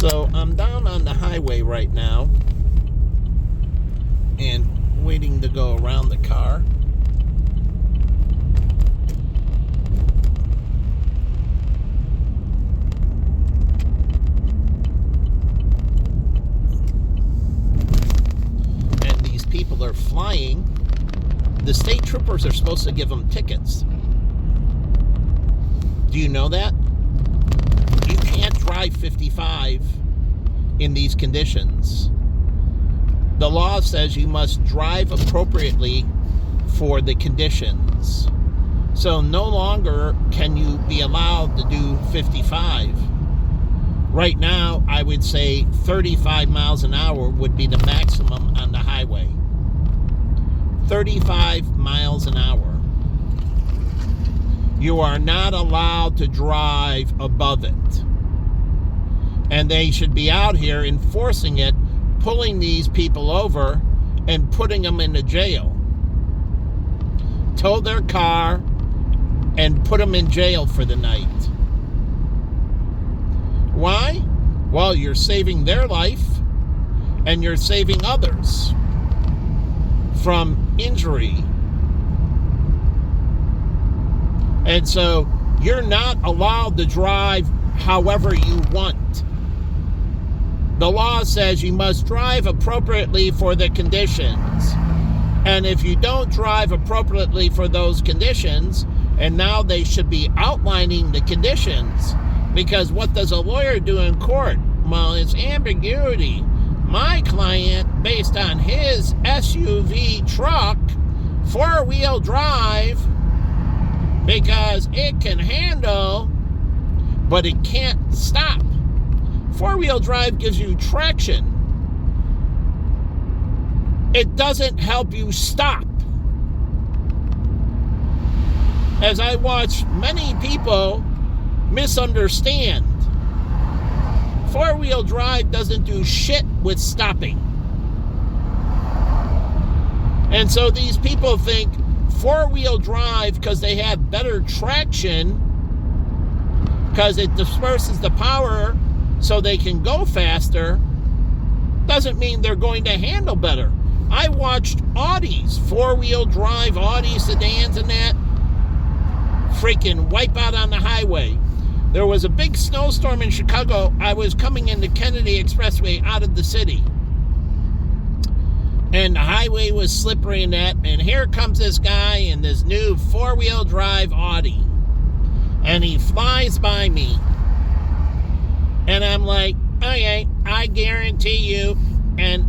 So I'm down on the highway right now and waiting to go around the car. And these people are flying. The state troopers are supposed to give them tickets. Do you know that? You can't drive 55 in these conditions. The law says you must drive appropriately for the conditions. So no longer can you be allowed to do 55. Right now, I would say 35 miles an hour would be the maximum on the highway. 35 miles an hour. You are not allowed to drive above it. And they should be out here enforcing it, pulling these people over and putting them into jail. Tow their car and put them in jail for the night. Why? Well, you're saving their life and you're saving others from injury. And so you're not allowed to drive however you want. The law says you must drive appropriately for the conditions. And if you don't drive appropriately for those conditions, and now they should be outlining the conditions, because what does a lawyer do in court? Well, it's ambiguity. My client, based on his SUV truck, four-wheel drive, because it can handle, but it can't stop. Four-wheel drive gives you traction. It doesn't help you stop. As I watch many people misunderstand, four-wheel drive doesn't do shit with stopping. And so these people think four-wheel drive, because they have better traction, because it disperses the power so they can go faster, doesn't mean they're going to handle better. I watched Audis, four-wheel drive Audi sedans and that, freaking wipe out on the highway. There was a big snowstorm in Chicago. I was coming into Kennedy Expressway out of the city. And the highway was slippery and that. And here comes this guy in this new four-wheel drive Audi. And he flies by me. And I'm like, okay, I guarantee you. And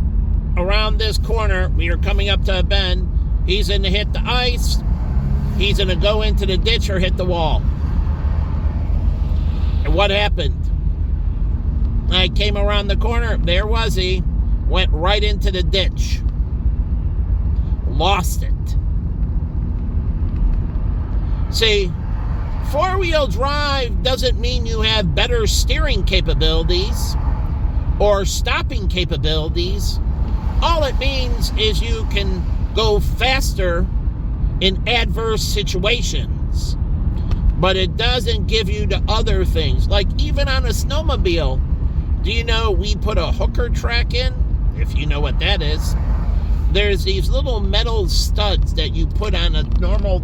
around this corner, we are coming up to a bend. He's going to hit the ice. He's going to go into the ditch or hit the wall. And what happened? I came around the corner. There was he. Went right into the ditch. Lost it. See, four-wheel drive doesn't mean you have better steering capabilities or stopping capabilities. All it means is you can go faster in adverse situations. But it doesn't give you the other things. Like even on a snowmobile, do you know we put a hooker track in? If you know what that is. There's these little metal studs that you put on a normal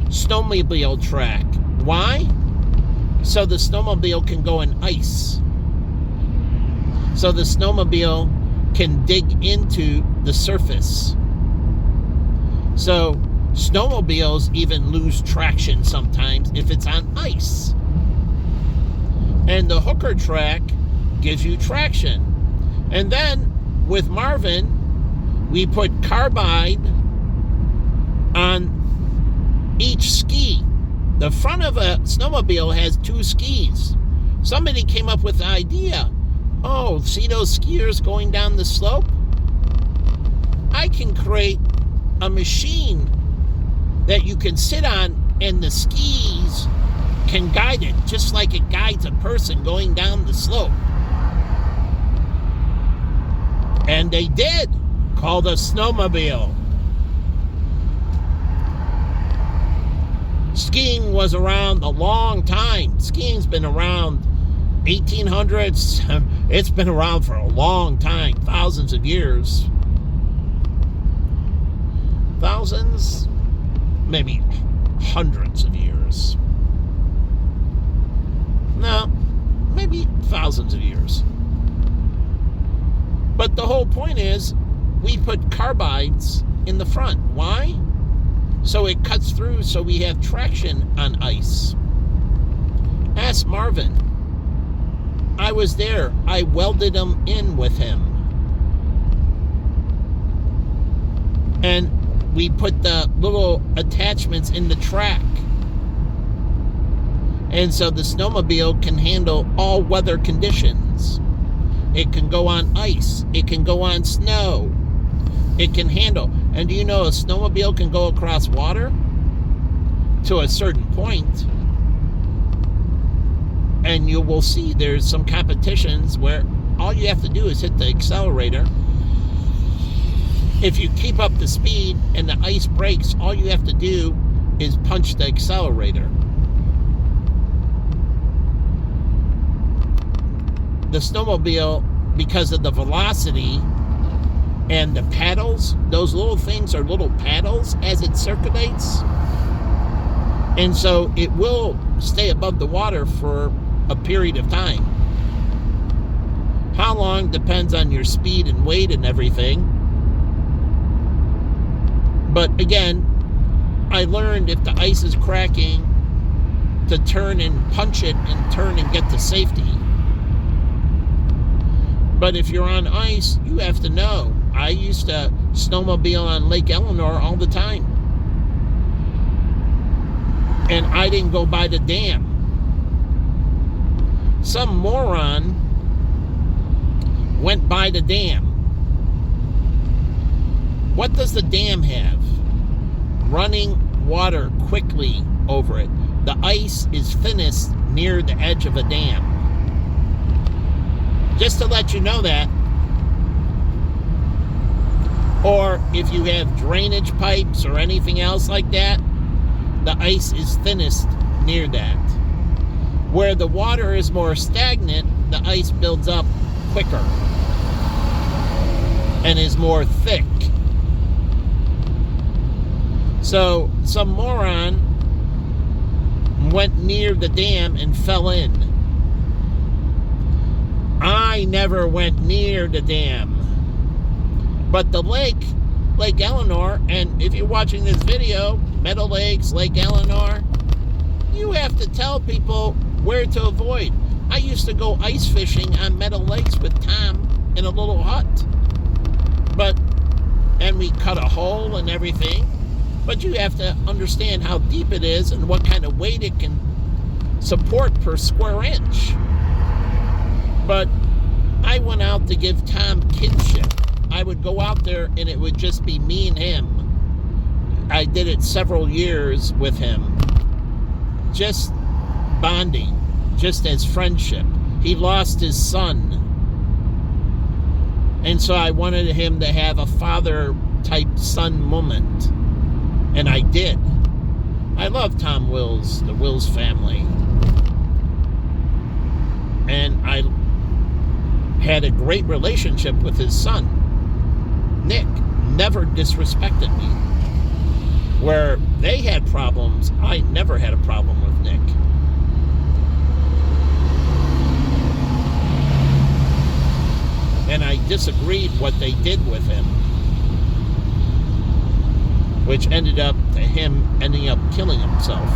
snowmobile track. Why? So the snowmobile can go in ice. So the snowmobile can dig into the surface. So snowmobiles even lose traction sometimes if it's on ice. And the hooker track gives you traction. And then with Marvin, we put carbide on each ski. The front of a snowmobile has two skis. Somebody came up with the idea, oh, see those skiers going down the slope? I can create a machine that you can sit on and the skis can guide it just like it guides a person going down the slope. And they did, called a snowmobile. Skiing was around a long time. Skiing's been around 1800s. It's been around for a long time, thousands of years. Thousands, maybe hundreds of years. No, maybe thousands of years. But the whole point is, we put carbides in the front. Why? So it cuts through, so we have traction on ice. Ask Marvin. I was there. I welded them in with him. And we put the little attachments in the track. And so the snowmobile can handle all weather conditions. It can go on ice. It can go on snow. It can handle. And do you know a snowmobile can go across water to a certain point? And you will see there's some competitions where all you have to do is hit the accelerator. If you keep up the speed and the ice breaks, all you have to do is punch the accelerator. The snowmobile, because of the velocity and the paddles, those little things are little paddles as it circulates. And so it will stay above the water for a period of time. How long depends on your speed and weight and everything. But again, I learned if the ice is cracking to turn and punch it and turn and get to safety. But if you're on ice, you have to know. I used to snowmobile on Lake Eleanor all the time. And I didn't go by the dam. Some moron went by the dam. What does the dam have? Running water quickly over it. The ice is thinnest near the edge of a dam. Just to let you know that. Or if you have drainage pipes or anything else like that, the ice is thinnest near that. Where the water is more stagnant, the ice builds up quicker and is more thick. So some moron went near the dam and fell in. I never went near the dam. But the Lake Eleanor, and if you're watching this video, Meadow Lakes, Lake Eleanor, you have to tell people where to avoid. I used to go ice fishing on Meadow Lakes with Tom in a little hut. And we cut a hole and everything. But you have to understand how deep it is and what kind of weight it can support per square inch. But I went out to give Tom kinship. I would go out there and it would just be me and him. I did it several years with him. Just bonding, just as friendship. He lost his son. And so I wanted him to have a father-type son moment. And I did. I love Tom Wills, the Wills family. And I had a great relationship with his son. Nick never disrespected me. Where they had problems, I never had a problem with Nick. And I disagreed what they did with him, which ended up him ending up killing himself.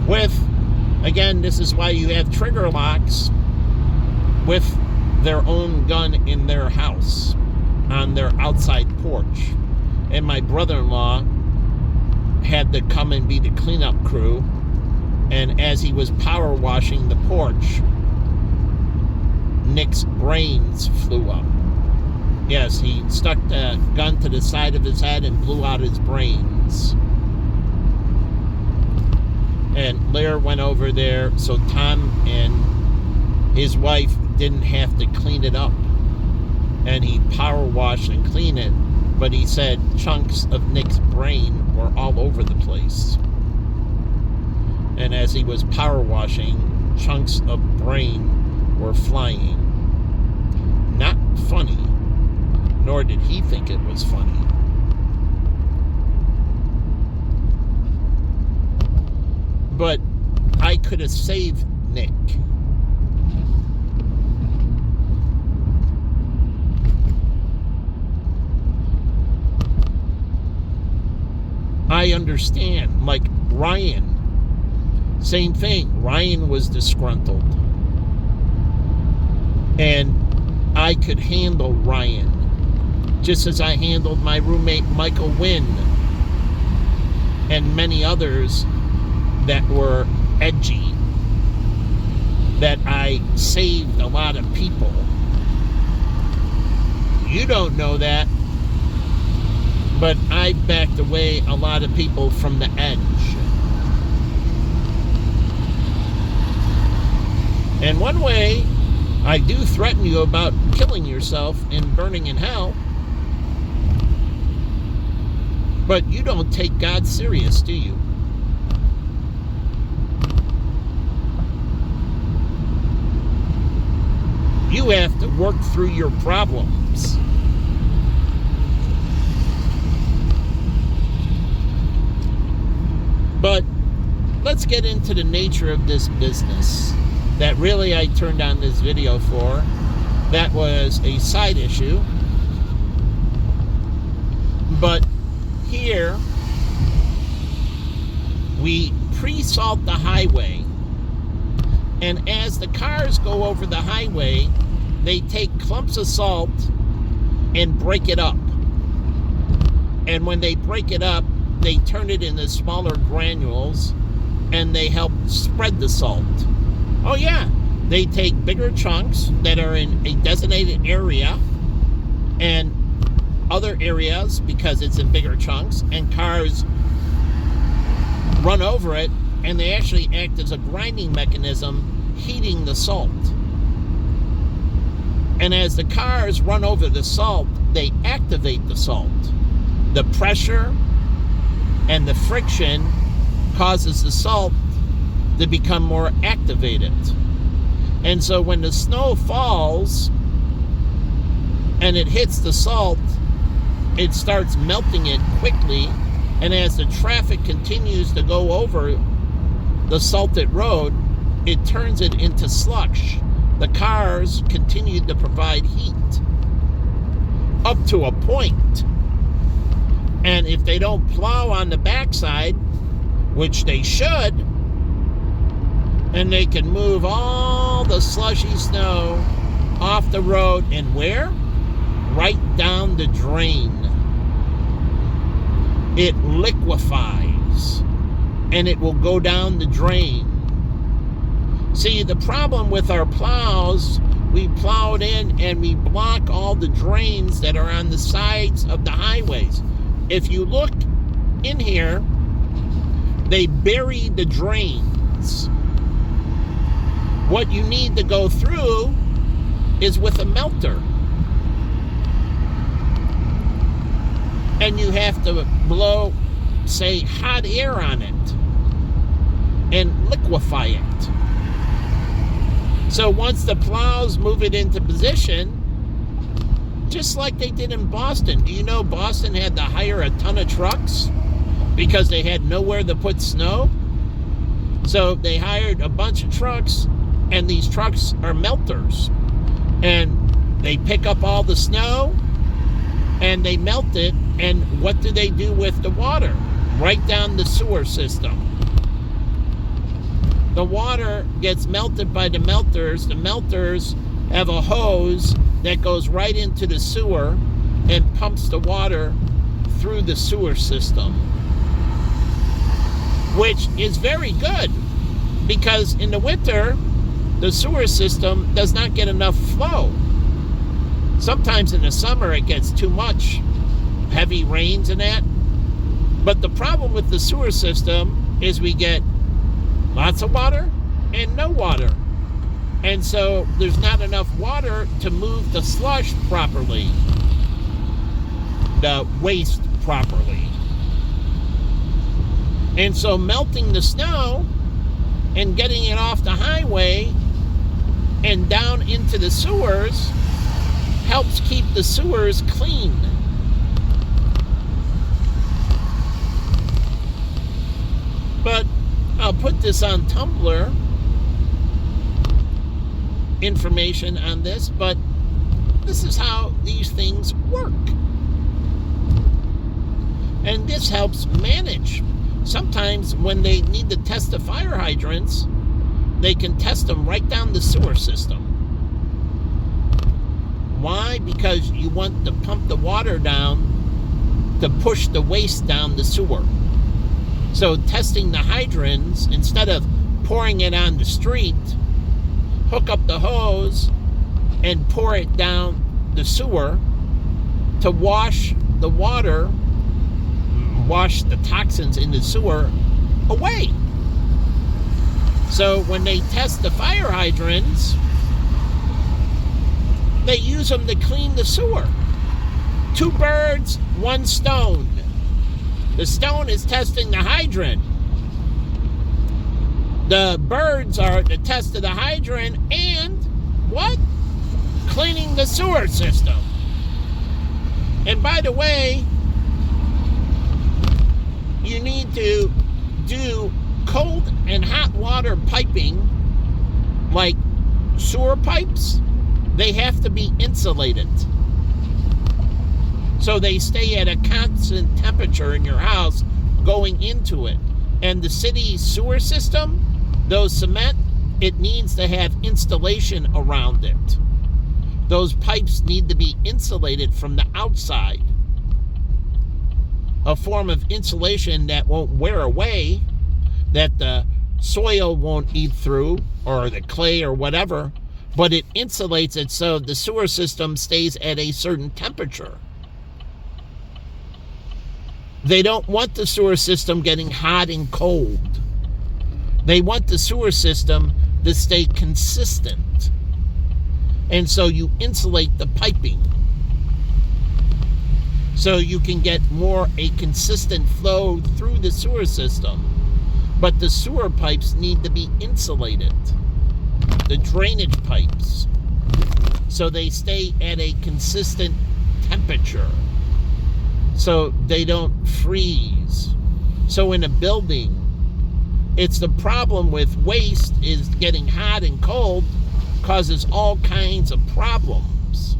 With, again, this is why you have trigger locks with their own gun in their house on their outside porch. And my brother-in-law had to come and be the cleanup crew, and as he was power washing the porch, Nick's brains flew up. Yes, he stuck the gun to the side of his head and blew out his brains. And Lair went over there so Tom and his wife didn't have to clean it up. And he power washed and cleaned it, but he said chunks of Nick's brain were all over the place. And as he was power washing, chunks of brain were flying. Not funny, nor did he think it was funny. But I could have saved Nick. I understand, like Ryan, same thing. Ryan was disgruntled. And I could handle Ryan, just as I handled my roommate Michael Wynn and many others that were edgy, that I saved a lot of people. You don't know that, but I backed away a lot of people from the edge. And one way, I do threaten you about killing yourself and burning in hell, but you don't take God serious, do you? You have to work through your problems. But let's get into the nature of this business that really I turned on this video for. That was a side issue. But here, we pre-salt the highway. And as the cars go over the highway, they take clumps of salt and break it up. And when they break it up, they turn it into smaller granules and they help spread the salt. Oh yeah, they take bigger chunks that are in a designated area and other areas because it's in bigger chunks, and cars run over it, and they actually act as a grinding mechanism, heating the salt. And as the cars run over the salt, they activate the salt. The pressure and the friction causes the salt to become more activated. And so when the snow falls and it hits the salt, it starts melting it quickly. And as the traffic continues to go over the salted road, it turns it into slush. The cars continue to provide heat up to a point. And if they don't plow on the backside, which they should, and they can move all the slushy snow off the road, and where? Right down the drain. It liquefies, and it will go down the drain. See, the problem with our plows, we plow it in and we block all the drains that are on the sides of the highways. If you look in here, they bury the drains. What you need to go through is with a melter. And you have to blow, say, hot air on it and liquefy it. So once the plows move it into position, just like they did in Boston. Do you know Boston had to hire a ton of trucks because they had nowhere to put snow? So they hired a bunch of trucks, and these trucks are melters. And they pick up all the snow and they melt it. And what do they do with the water? Right down the sewer system. The water gets melted by the melters. The melters have a hose that goes right into the sewer and pumps the water through the sewer system, which is very good because in the winter, the sewer system does not get enough flow. Sometimes in the summer, it gets too much, heavy rains and that. But the problem with the sewer system is we get lots of water and no water. And so there's not enough water to move the slush properly, the waste properly. And so melting the snow and getting it off the highway and down into the sewers helps keep the sewers clean. But I'll put this on Tumblr, information on this, but this is how these things work. And this helps manage. Sometimes when they need to test the fire hydrants, they can test them right down the sewer system. Why? Because you want to pump the water down to push the waste down the sewer. So testing the hydrants, instead of pouring it on the street, hook up the hose and pour it down the sewer to wash the water, wash the toxins in the sewer away. So when they test the fire hydrants, they use them to clean the sewer. 2 birds, 1 stone. The stone is testing the hydrant. The birds are the test of the hydrant and what? Cleaning the sewer system. And by the way, you need to do cold and hot water piping, like sewer pipes. They have to be insulated, so they stay at a constant temperature in your house going into it. And the city sewer system, those cement, it needs to have insulation around it. Those pipes need to be insulated from the outside. A form of insulation that won't wear away, that the soil won't eat through, or the clay or whatever, but it insulates it so the sewer system stays at a certain temperature. They don't want the sewer system getting hot and cold. They want the sewer system to stay consistent. And so you insulate the piping, so you can get more a consistent flow through the sewer system. But the sewer pipes need to be insulated, the drainage pipes, so they stay at a consistent temperature, so they don't freeze. So in a building, it's the problem with waste is getting hot and cold causes all kinds of problems.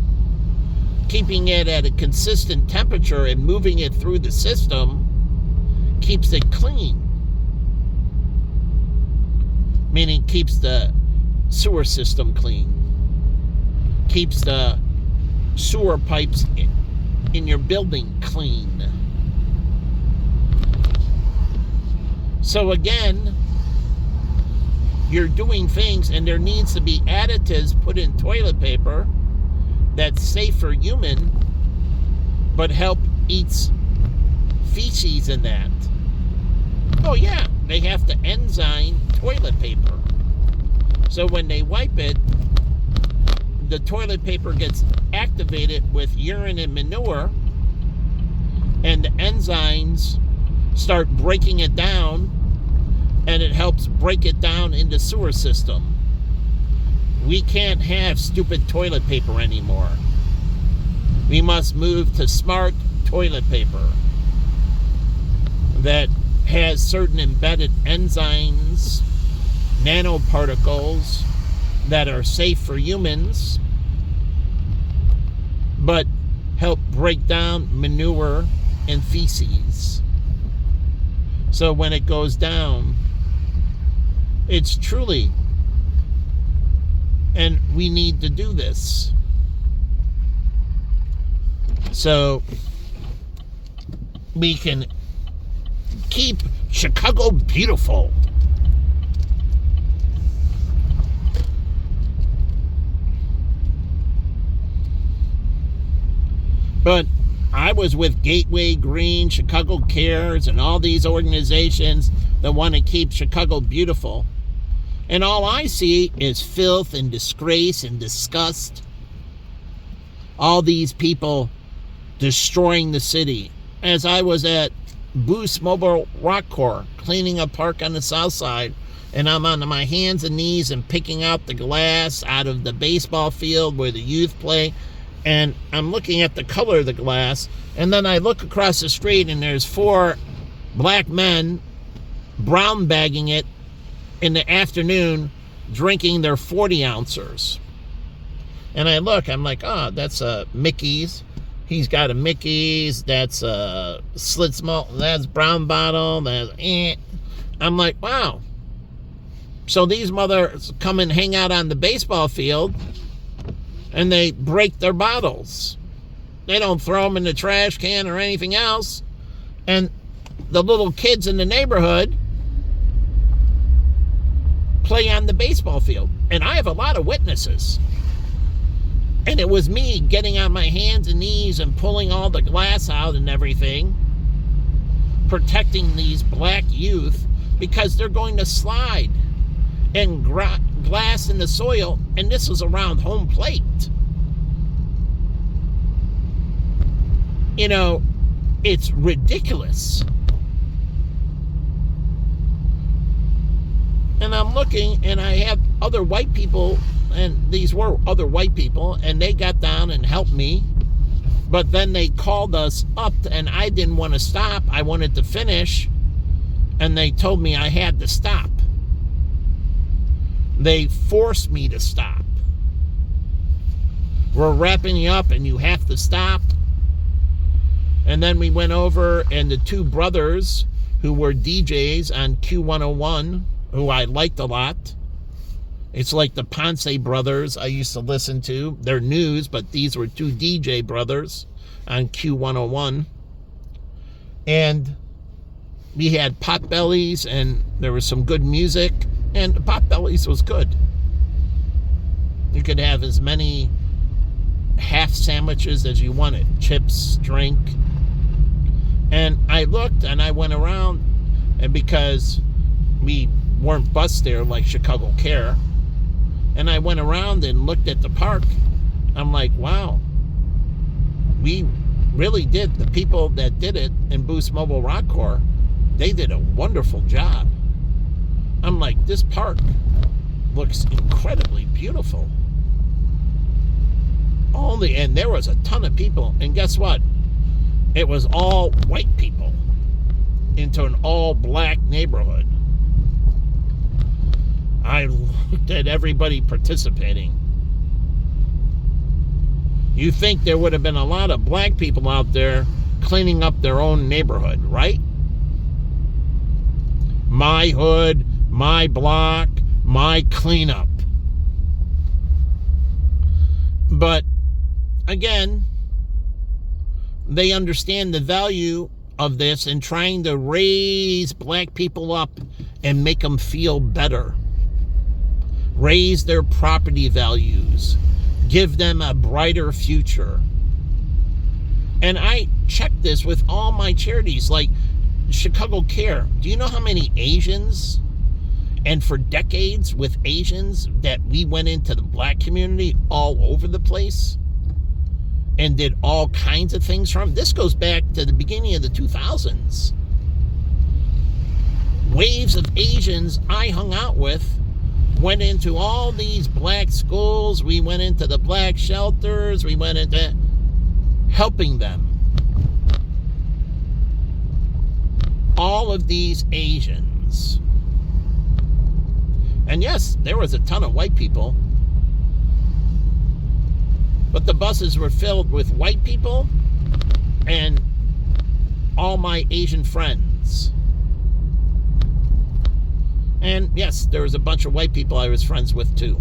Keeping it at a consistent temperature and moving it through the system keeps it clean, meaning keeps the sewer system clean, keeps the sewer pipes in your building clean. So again, you're doing things, and there needs to be additives put in toilet paper that's safe for human, but help eats feces in that. Oh yeah, they have to enzyme toilet paper. So when they wipe it, the toilet paper gets activated with urine and manure, and the enzymes start breaking it down, and it helps break it down in the sewer system. We can't have stupid toilet paper anymore. We must move to smart toilet paper that has certain embedded enzymes, nanoparticles that are safe for humans, but help break down manure and feces. So when it goes down, it's truly, and we need to do this. So we can keep Chicago beautiful. But I was with Gateway Green, Chicago Cares, and all these organizations that want to keep Chicago beautiful. And all I see is filth and disgrace and disgust. All these people destroying the city. As I was at Boost Mobile Rock Corps, cleaning a park on the south side, and I'm on my hands and knees and picking out the glass out of the baseball field where the youth play, and I'm looking at the color of the glass, and then I look across the street and there's 4 black men brown bagging it in the afternoon, drinking their 40 ounces. And I look, I'm like, oh, that's a Mickey's. He's got a Mickey's. That's a Schlitz Malt. That's Brown Bottle. That's I'm like, wow. So these mothers come and hang out on the baseball field, and they break their bottles. They don't throw them in the trash can or anything else. And the little kids in the neighborhood play on the baseball field. And I have a lot of witnesses. And it was me getting on my hands and knees and pulling all the glass out and everything, protecting these black youth, because they're going to slide and glass in the soil, and this was around home plate. You know, it's ridiculous. And I'm looking, and I have other white people, and these were other white people, and they got down and helped me. But then they called us up, and I didn't want to stop. I wanted to finish, and they told me I had to stop. They forced me to stop. We're wrapping you up, and you have to stop. And then we went over, and the 2 brothers who were DJs on Q101, who I liked a lot. It's like the Ponce brothers I used to listen to. They're news, but these were 2 DJ brothers on Q101. And we had Potbellies, and there was some good music, and Potbellies was good. You could have as many half sandwiches as you wanted, chips, drink. And I looked, and I went around, and because we weren't bused there like Chicago Care, and I went around and looked at the park, I'm like, wow, we really did. The people that did it in Boost Mobile Rock Corps, they did a wonderful job. I'm like, this park looks incredibly beautiful. And there was a ton of people, and guess what? It was all white people into an all-black neighborhood. I looked at everybody participating. You think there would have been a lot of black people out there cleaning up their own neighborhood, right? My hood, my block, my cleanup. But again, they understand the value of this and trying to raise black people up and make them feel better. Raise their property values. Give them a brighter future. And I check this with all my charities, like Chicago Care. Do you know how many Asians, and for decades with Asians, that we went into the black community all over the place and did all kinds of things from? This goes back to the beginning of the 2000s. Waves of Asians I hung out with went into all these black schools. We went into the black shelters. We went into helping them. All of these Asians. And yes, there was a ton of white people. But the buses were filled with white people and all my Asian friends. And yes, there was a bunch of white people I was friends with too.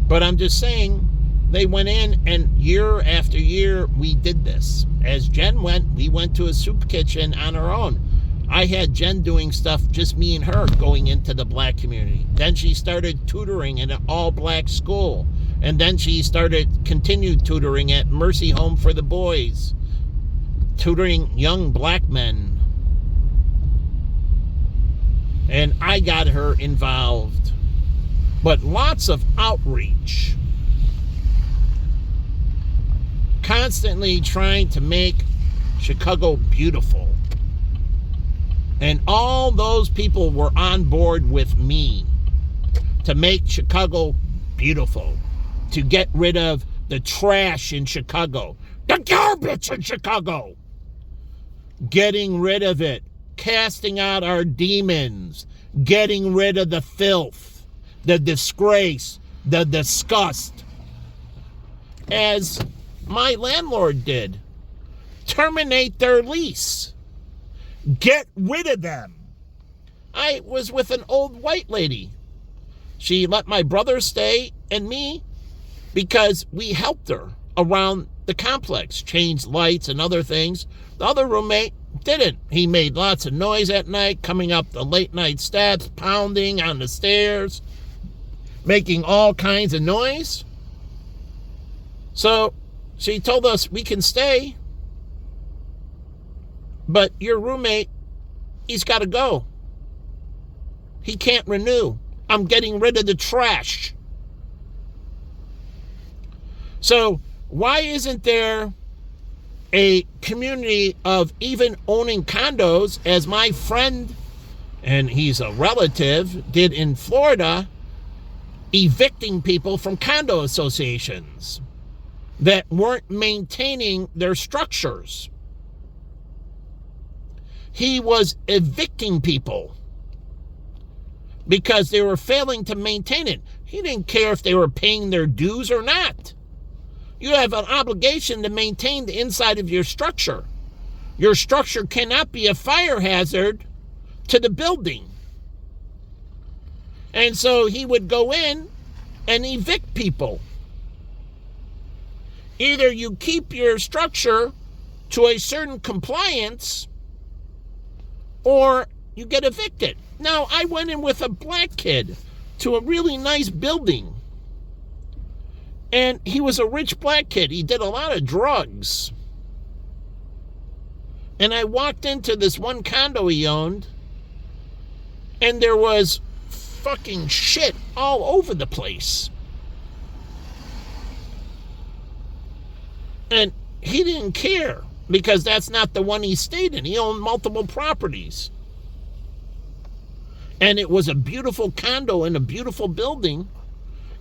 But I'm just saying, they went in, and year after year, we did this. As Jen went, we went to a soup kitchen on our own. I had Jen doing stuff, just me and her, going into the black community. Then she started tutoring in an all-black school. And then she continued tutoring at Mercy Home for the Boys, tutoring young black men. And I got her involved. But lots of outreach. Constantly trying to make Chicago beautiful. And all those people were on board with me to make Chicago beautiful, to get rid of the trash in Chicago, the garbage in Chicago, getting rid of it, casting out our demons, getting rid of the filth, the disgrace, the disgust, as my landlord did. Terminate their lease. Get rid of them. I was with an old white lady. She let my brother stay and me because we helped her around the complex, changed lights and other things. The other roommate didn't. He made lots of noise at night, coming up the late night steps, pounding on the stairs, making all kinds of noise. So she told us we can stay, but your roommate, he's got to go. He can't renew. I'm getting rid of the trash. So why isn't there a community of even owning condos, as my friend, and he's a relative, did in Florida, evicting people from condo associations that weren't maintaining their structures? He was evicting people because they were failing to maintain it. He didn't care if they were paying their dues or not. You have an obligation to maintain the inside of your structure. Your structure cannot be a fire hazard to the building. And so he would go in and evict people. Either you keep your structure to a certain compliance or you get evicted. Now, I went in with a black kid to a really nice building. And he was a rich black kid. He did a lot of drugs. And I walked into this one condo he owned, and there was fucking shit all over the place. And he didn't care, because that's not the one he stayed in. He owned multiple properties. And it was a beautiful condo in a beautiful building.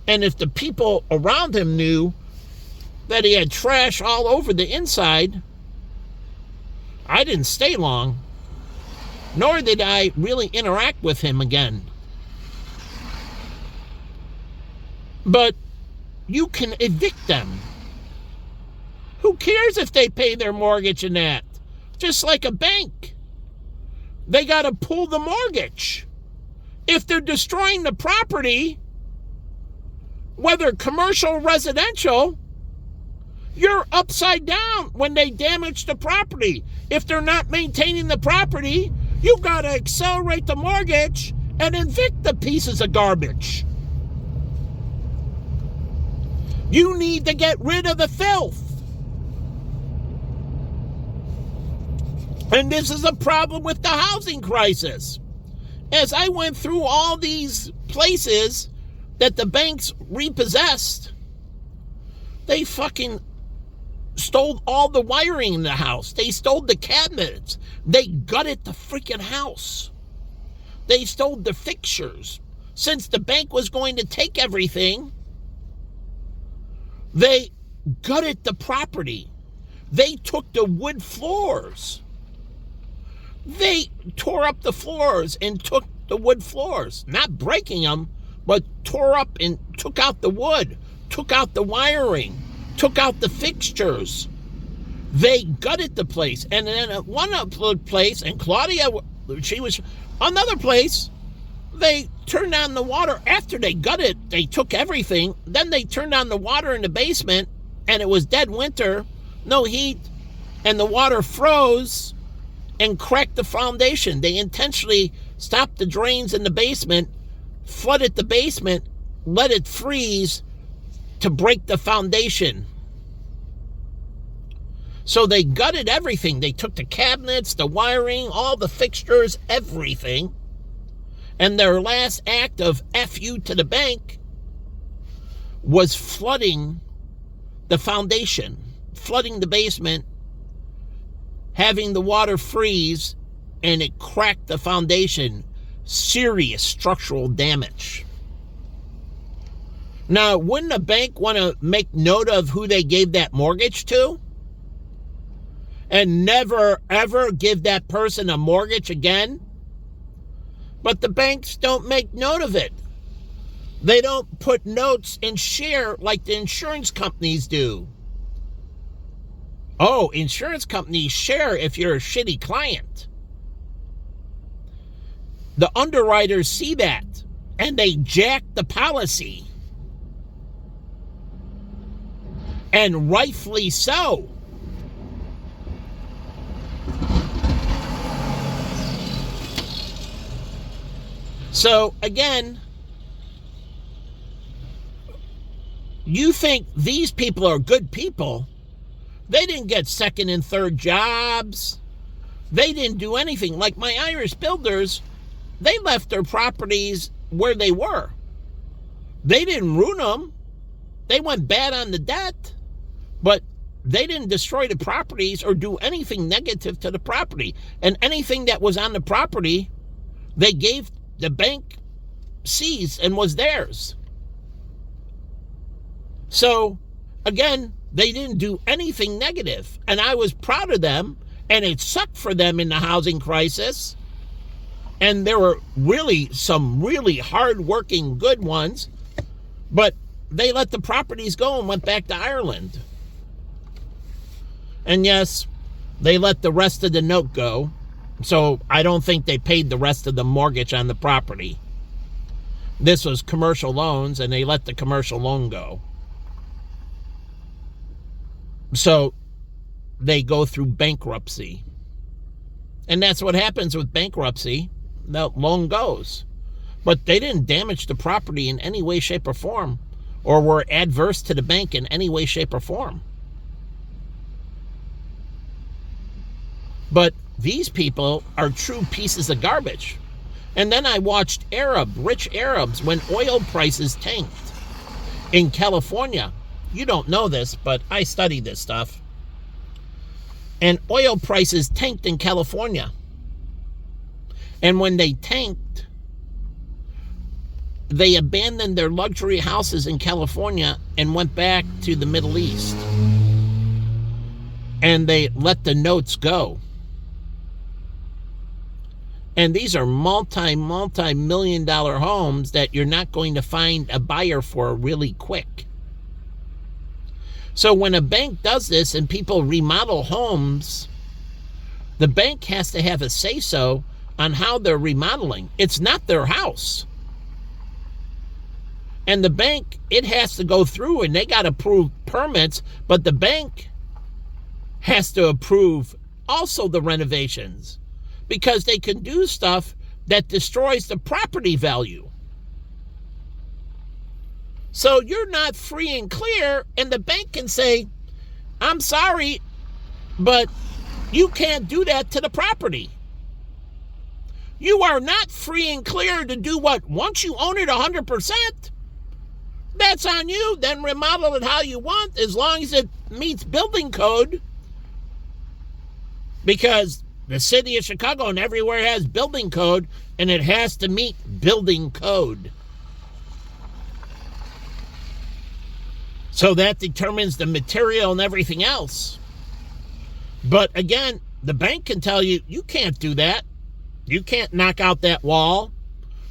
And if the people around him knew that he had trash all over the inside, I didn't stay long, nor did I really interact with him again. But you can evict them. Who cares if they pay their mortgage and that? Just like a bank. They got to pull the mortgage. If they're destroying the property, whether commercial or residential, you're upside down when they damage the property. If they're not maintaining the property, you got to accelerate the mortgage and evict the pieces of garbage. You need to get rid of the filth. And this is a problem with the housing crisis. As I went through all these places that the banks repossessed, they fucking stole all the wiring in the house. They stole the cabinets. They gutted the freaking house. They stole the fixtures. Since the bank was going to take everything, they gutted the property. They took the wood floors. They tore up the floors and took the wood floors, not breaking them, but tore up and took out the wood, took out the wiring, took out the fixtures. They gutted the place. And then at one place, and Claudia, she was another place, they turned on the water. After they gutted, they took everything. Then they turned on the water in the basement, and it was dead winter, no heat, and the water froze and cracked the foundation. They intentionally stopped the drains in the basement, flooded the basement, let it freeze to break the foundation. So they gutted everything. They took the cabinets, the wiring, all the fixtures, everything. And their last act of F you to the bank was flooding the foundation, flooding the basement, having the water freeze, and it cracked the foundation. Serious structural damage. Now, wouldn't a bank want to make note of who they gave that mortgage to? And never, ever give that person a mortgage again? But the banks don't make note of it. They don't put notes and share like the insurance companies do. Oh, insurance companies share if you're a shitty client. The underwriters see that, and they jack the policy. And rightfully so. So, again, you think these people are good people. They didn't get second and third jobs. They didn't do anything. Like my Irish builders, they left their properties where they were. They didn't ruin them. They went bad on the debt, but they didn't destroy the properties or do anything negative to the property. And anything that was on the property, they gave the bank seized and was theirs. So, again, they didn't do anything negative. And I was proud of them, and it sucked for them in the housing crisis. And there were really some really hard-working good ones, but they let the properties go and went back to Ireland. And yes, they let the rest of the note go. So I don't think they paid the rest of the mortgage on the property. This was commercial loans, and they let the commercial loan go. So they go through bankruptcy. And that's what happens with bankruptcy. The loan goes. But they didn't damage the property in any way, shape, or form, or were adverse to the bank in any way, shape, or form. But these people are true pieces of garbage. And then I watched rich Arabs, when oil prices tanked in California. You don't know this, but I study this stuff. And oil prices tanked in California. And when they tanked, they abandoned their luxury houses in California and went back to the Middle East. And they let the notes go. And these are multi-million dollar homes that you're not going to find a buyer for really quick. So when a bank does this and people remodel homes, the bank has to have a say-so on how they're remodeling. It's not their house. And the bank, it has to go through, and they got to approve permits, but the bank has to approve also the renovations, because they can do stuff that destroys the property value. So you're not free and clear, and the bank can say, I'm sorry, but you can't do that to the property. You are not free and clear to do what? Once you own it 100%, that's on you. Then remodel it how you want, as long as it meets building code. Because the city of Chicago and everywhere has building code, and it has to meet building code. So that determines the material and everything else. But again, the bank can tell you, you can't do that. You can't knock out that wall.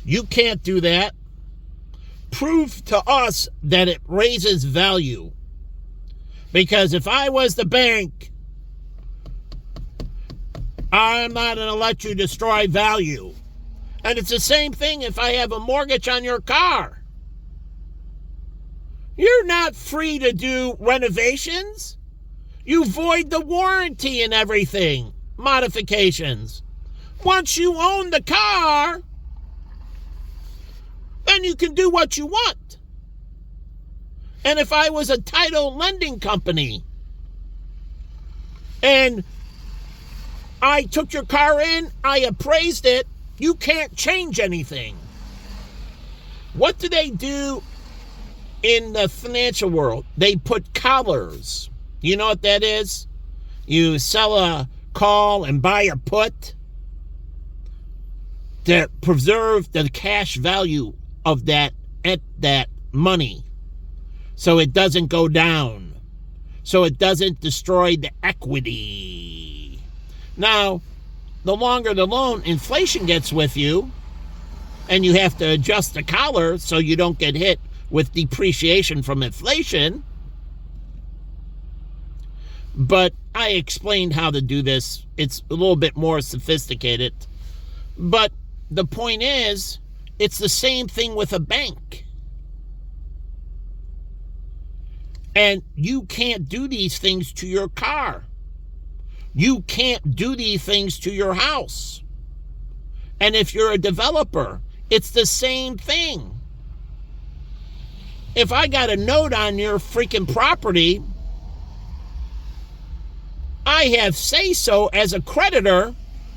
You can't do that. Prove to us that it raises value. Because if I was the bank, I'm not going to let you destroy value. And it's the same thing if I have a mortgage on your car. You're not free to do renovations. You void the warranty and everything. Modifications. Once you own the car, then you can do what you want. And if I was a title lending company and I took your car in, I appraised it, you can't change anything. What do they do in the financial world? They put collars. You know what that is? You sell a call and buy a put. to preserve the cash value of that money so it doesn't go down, so it doesn't destroy the equity. Now, the longer the loan, inflation gets with you, and you have to adjust the collar so you don't get hit with depreciation from inflation. But I explained how to do this. It's a little bit more sophisticated. But the point is, it's the same thing with a bank. And you can't do these things to your car. You can't do these things to your house. And if you're a developer, it's the same thing. If I got a note on your freaking property, I have say-so as a creditor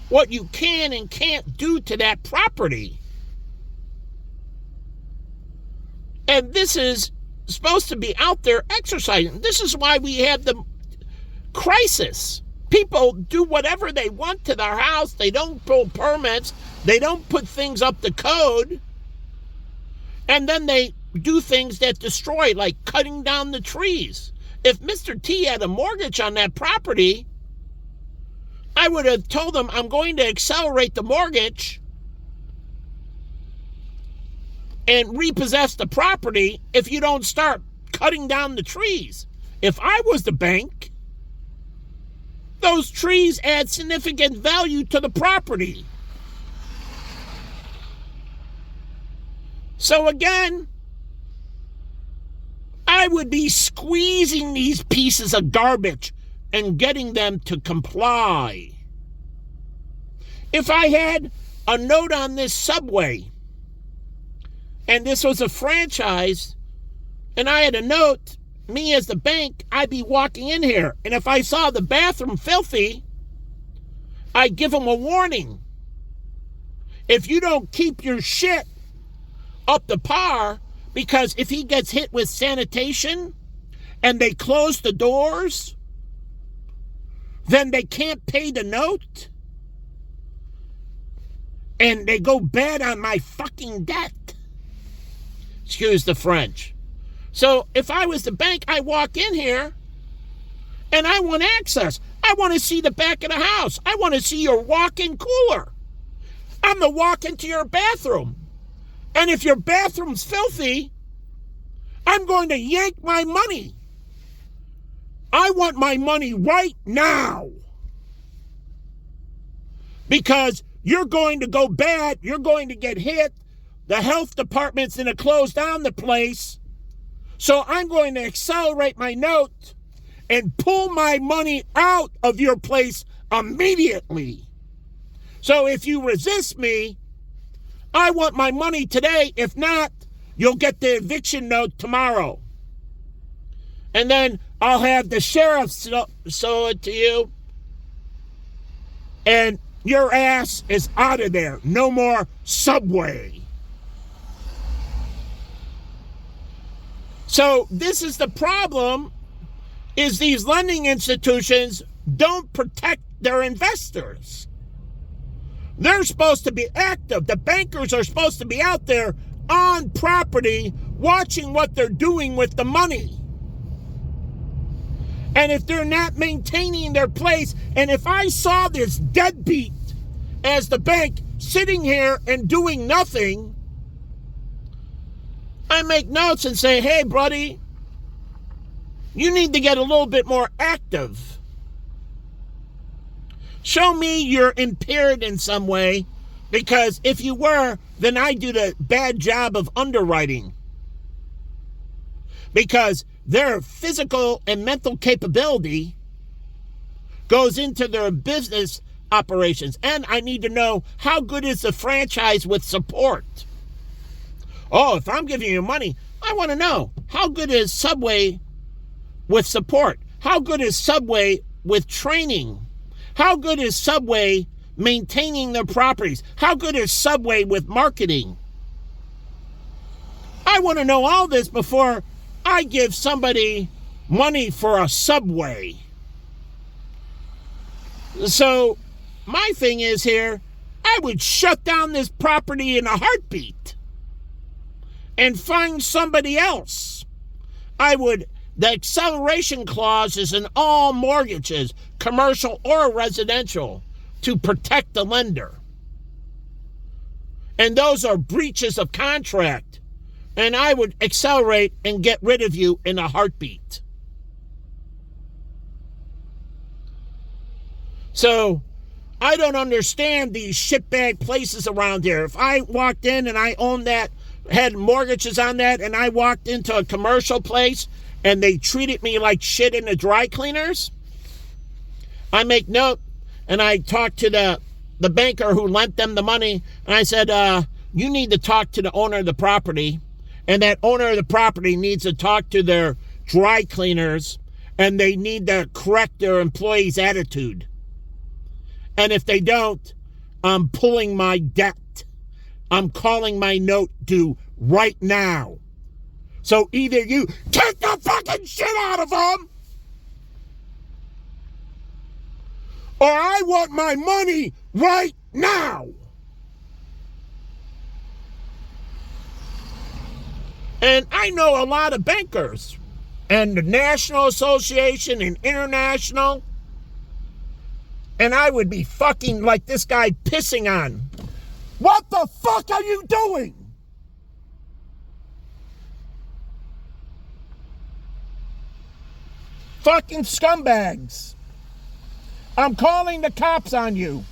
what you can and can't do to that property. And this is supposed to be out there exercising. This is why we have the crisis. People do whatever they want to their house. They don't pull permits. They don't put things up to code. And then they do things that destroy, like cutting down the trees. If Mr. T had a mortgage on that property, I would have told him, I'm going to accelerate the mortgage and repossess the property if you don't start cutting down the trees. If I was the bank, those trees add significant value to the property. So again, I would be squeezing these pieces of garbage and getting them to comply. If I had a note on this Subway, and this was a franchise, and I had a note, me as the bank, I'd be walking in here, and if I saw the bathroom filthy, I'd give them a warning. If you don't keep your shit up to par, because if he gets hit with sanitation and they close the doors, then they can't pay the note and they go bad on my fucking debt. Excuse the French. So if I was the bank, I walk in here and I want access. I want to see the back of the house. I want to see your walk-in cooler. I'm going to walk into your bathroom. And if your bathroom's filthy, I'm going to yank my money. I want my money right now. Because you're going to go bad. You're going to get hit. The health department's going to close down the place. So I'm going to accelerate my note and pull my money out of your place immediately. So if you resist me, I want my money today. If not, you'll get the eviction note tomorrow. And then I'll have the sheriff show it to you. And your ass is out of there. No more Subway. So this is the problem, is these lending institutions don't protect their investors. They're supposed to be active. The bankers are supposed to be out there on property, watching what they're doing with the money. And if they're not maintaining their place, and if I saw this deadbeat as the bank sitting here and doing nothing, I make notes and say, hey, buddy, you need to get a little bit more active. Show me you're impaired in some way, because if you were, then I do the bad job of underwriting. Because their physical and mental capability goes into their business operations. And I need to know, how good is the franchise with support? Oh, if I'm giving you money, I want to know, how good is Subway with support? How good is Subway with training? How good is Subway maintaining their properties? How good is Subway with marketing? I want to know all this before I give somebody money for a Subway. So my thing is here, I I would shut down this property in a heartbeat and find somebody else. The acceleration clause is in all mortgages, commercial or residential, to protect the lender. And those are breaches of contract. And I would accelerate and get rid of you in a heartbeat. So, I don't understand these shitbag places around here. If I walked in and I owned that, had mortgages on that, and I walked into a commercial place and they treated me like shit in the dry cleaners, I make note and I talk to the banker who lent them the money, and I said, you need to talk to the owner of the property, and that owner of the property needs to talk to their dry cleaners, and they need to correct their employees' attitude. And if they don't, I'm pulling my debt. I'm calling my note due right now. So either you take the fucking shit out of them, or I want my money right now. And I know a lot of bankers, and the National Association and International, and I would be fucking like this guy pissing on. What the fuck are you doing? Fucking scumbags. I'm calling the cops on you.